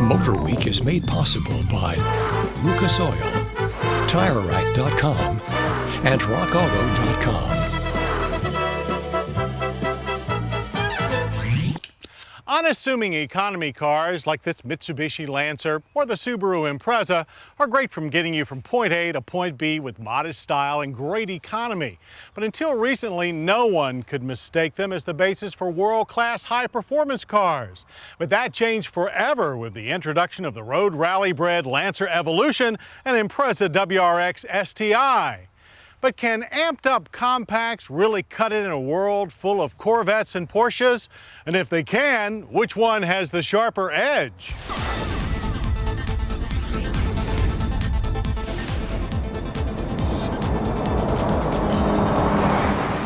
MotorWeek is made possible by Lucas Oil, TireRack.com, and RockAuto.com. Unassuming economy cars like this Mitsubishi Lancer or the Subaru Impreza are great from getting you from point A to point B with modest style and great economy. But until recently, no one could mistake them as the basis for world-class high-performance cars. But that changed forever with the introduction of the road rally-bred Lancer Evolution and Impreza WRX STI. But can amped-up compacts really cut it in a world full of Corvettes and Porsches? And if they can, which one has the sharper edge?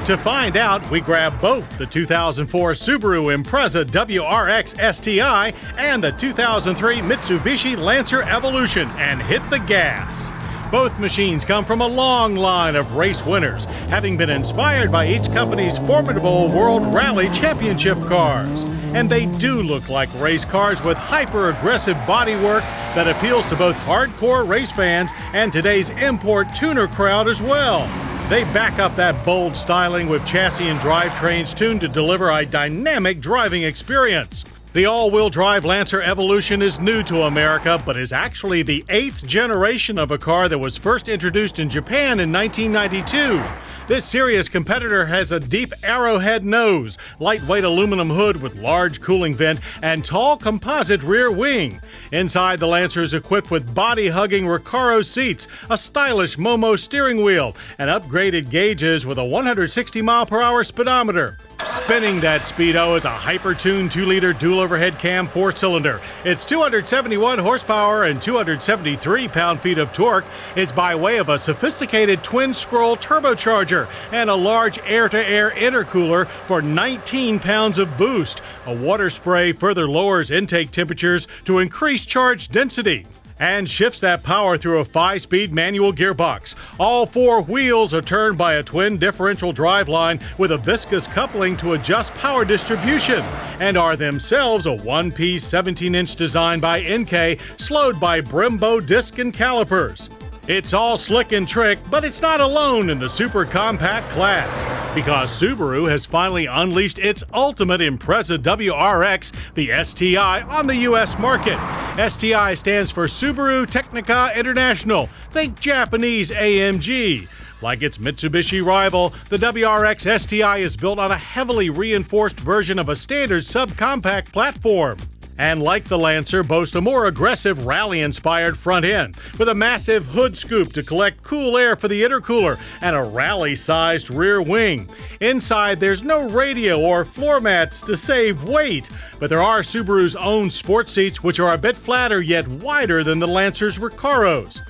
To find out, we grab both the 2004 Subaru Impreza WRX STI and the 2003 Mitsubishi Lancer Evolution and hit the gas. Both machines come from a long line of race winners, having been inspired by each company's formidable World Rally Championship cars. And they do look like race cars with hyper-aggressive bodywork that appeals to both hardcore race fans and today's import tuner crowd as well. They back up that bold styling with chassis and drivetrains tuned to deliver a dynamic driving experience. The all-wheel drive Lancer Evolution is new to America, but is actually the 8th generation of a car that was first introduced in Japan in 1992. This serious competitor has a deep arrowhead nose, lightweight aluminum hood with large cooling vent, and tall composite rear wing. Inside, the Lancer is equipped with body-hugging Recaro seats, a stylish Momo steering wheel, and upgraded gauges with a 160-mile-per-hour speedometer. Spinning that speedo is a hyper-tuned 2-liter dual-overhead cam 4-cylinder. It's 271 horsepower and 273 pound-feet of torque. It's by way of a sophisticated twin-scroll turbocharger and a large air-to-air intercooler for 19 pounds of boost. A water spray further lowers intake temperatures to increase charge density and shifts that power through a 5-speed manual gearbox. All 4 wheels are turned by a twin differential driveline with a viscous coupling to adjust power distribution, and are themselves a one-piece 17-inch design by NK, slowed by Brembo disc and calipers. It's all slick and trick, but it's not alone in the super compact class, because Subaru has finally unleashed its ultimate Impreza WRX, the STI, on the U.S. market. STI stands for Subaru Technica International. Think Japanese AMG. Like its Mitsubishi rival, the WRX STI is built on a heavily reinforced version of a standard subcompact platform. And like the Lancer, boasts a more aggressive rally-inspired front end, with a massive hood scoop to collect cool air for the intercooler and a rally-sized rear wing. Inside, there's no radio or floor mats to save weight, but there are Subaru's own sports seats, which are a bit flatter yet wider than the Lancer's Recaros.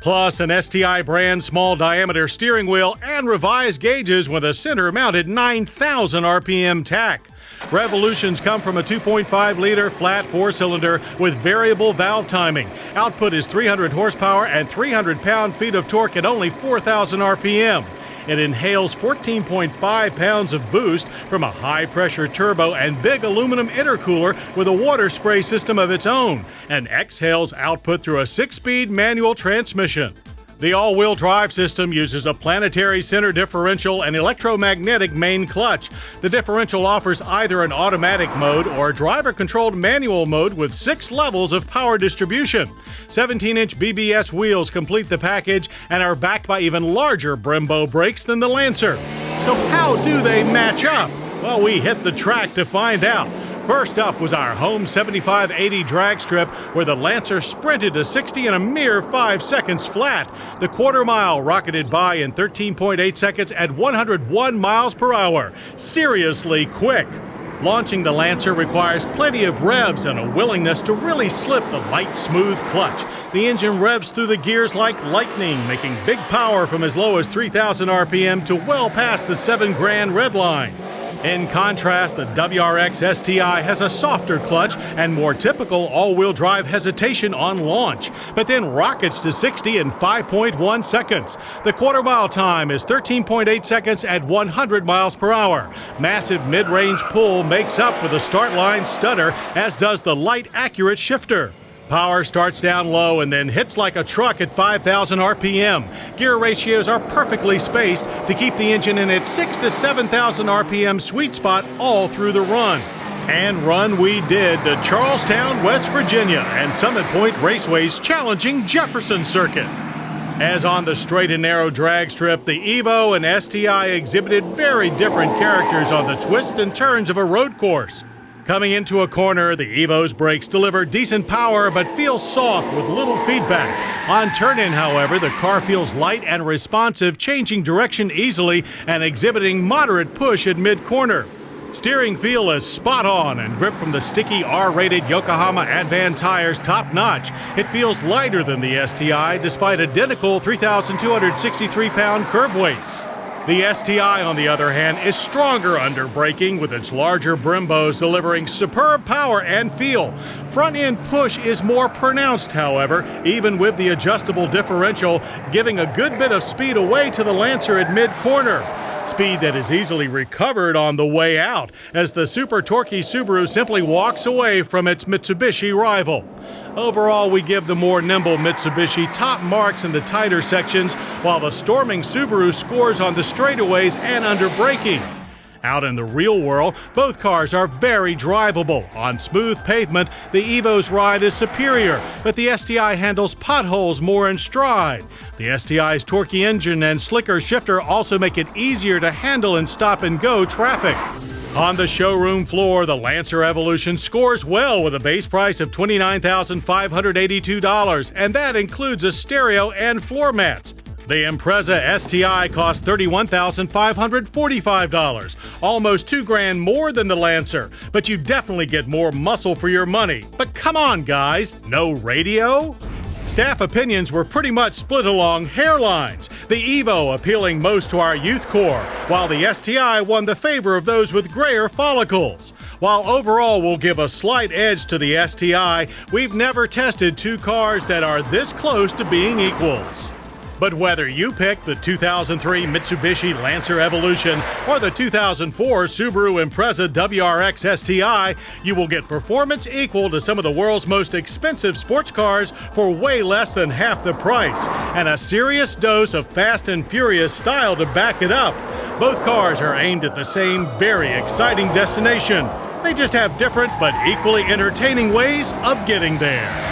Plus an STI brand small diameter steering wheel and revised gauges with a center-mounted 9,000 RPM tach. Revolutions come from a 2.5-liter flat 4-cylinder with variable valve timing. Output is 300 horsepower and 300 pound-feet of torque at only 4,000 RPM. It inhales 14.5 pounds of boost from a high-pressure turbo and big aluminum intercooler with a water spray system of its own, and exhales output through a 6-speed manual transmission. The all-wheel drive system uses a planetary center differential and electromagnetic main clutch. The differential offers either an automatic mode or a driver-controlled manual mode with 6 levels of power distribution. 17-inch BBS wheels complete the package and are backed by even larger Brembo brakes than the Lancer. So how do they match up? Well, we hit the track to find out. First up was our home 75/80 drag strip, where the Lancer sprinted to 60 in a mere 5 seconds flat. The quarter mile rocketed by in 13.8 seconds at 101 miles per hour. Seriously quick. Launching the Lancer requires plenty of revs and a willingness to really slip the light, smooth clutch. The engine revs through the gears like lightning, making big power from as low as 3,000 RPM to well past the 7 grand red line. In contrast, the WRX STI has a softer clutch and more typical all-wheel drive hesitation on launch, but then rockets to 60 in 5.1 seconds. The quarter-mile time is 13.8 seconds at 100 miles per hour. Massive mid-range pull makes up for the start line stutter, as does the light, accurate shifter. Power starts down low and then hits like a truck at 5,000 RPM. Gear ratios are perfectly spaced to keep the engine in its 6,000 to 7,000 RPM sweet spot all through the run. And run we did to Charlestown, West Virginia, and Summit Point Raceway's challenging Jefferson Circuit. As on the straight and narrow drag strip, the Evo and STI exhibited very different characters on the twists and turns of a road course. Coming into a corner, the Evo's brakes deliver decent power but feel soft with little feedback. On turn-in, however, the car feels light and responsive, changing direction easily and exhibiting moderate push at mid-corner. Steering feel is spot on and grip from the sticky R-rated Yokohama Advan tires top-notch. It feels lighter than the STI despite identical 3,263-pound curb weights. The STI, on the other hand, is stronger under braking with its larger Brembos delivering superb power and feel. Front-end push is more pronounced, however, even with the adjustable differential, giving a good bit of speed away to the Lancer at mid-corner. Speed that is easily recovered on the way out, as the super torquey Subaru simply walks away from its Mitsubishi rival. Overall, we give the more nimble Mitsubishi top marks in the tighter sections, while the storming Subaru scores on the straightaways and under braking. Out in the real world, both cars are very drivable. On smooth pavement, the Evo's ride is superior, but the STI handles potholes more in stride. The STI's torquey engine and slicker shifter also make it easier to handle in stop-and-go traffic. On the showroom floor, the Lancer Evolution scores well with a base price of $29,582, and that includes a stereo and floor mats. The Impreza STI costs $31,545, almost $2,000 more than the Lancer, but you definitely get more muscle for your money. But come on, guys, no radio? Staff opinions were pretty much split along hairlines, the Evo appealing most to our youth core, while the STI won the favor of those with grayer follicles. While overall we'll give a slight edge to the STI, we've never tested two cars that are this close to being equals. But whether you pick the 2003 Mitsubishi Lancer Evolution or the 2004 Subaru Impreza WRX STI, you will get performance equal to some of the world's most expensive sports cars for way less than half the price, and a serious dose of fast and furious style to back it up. Both cars are aimed at the same very exciting destination. They just have different but equally entertaining ways of getting there.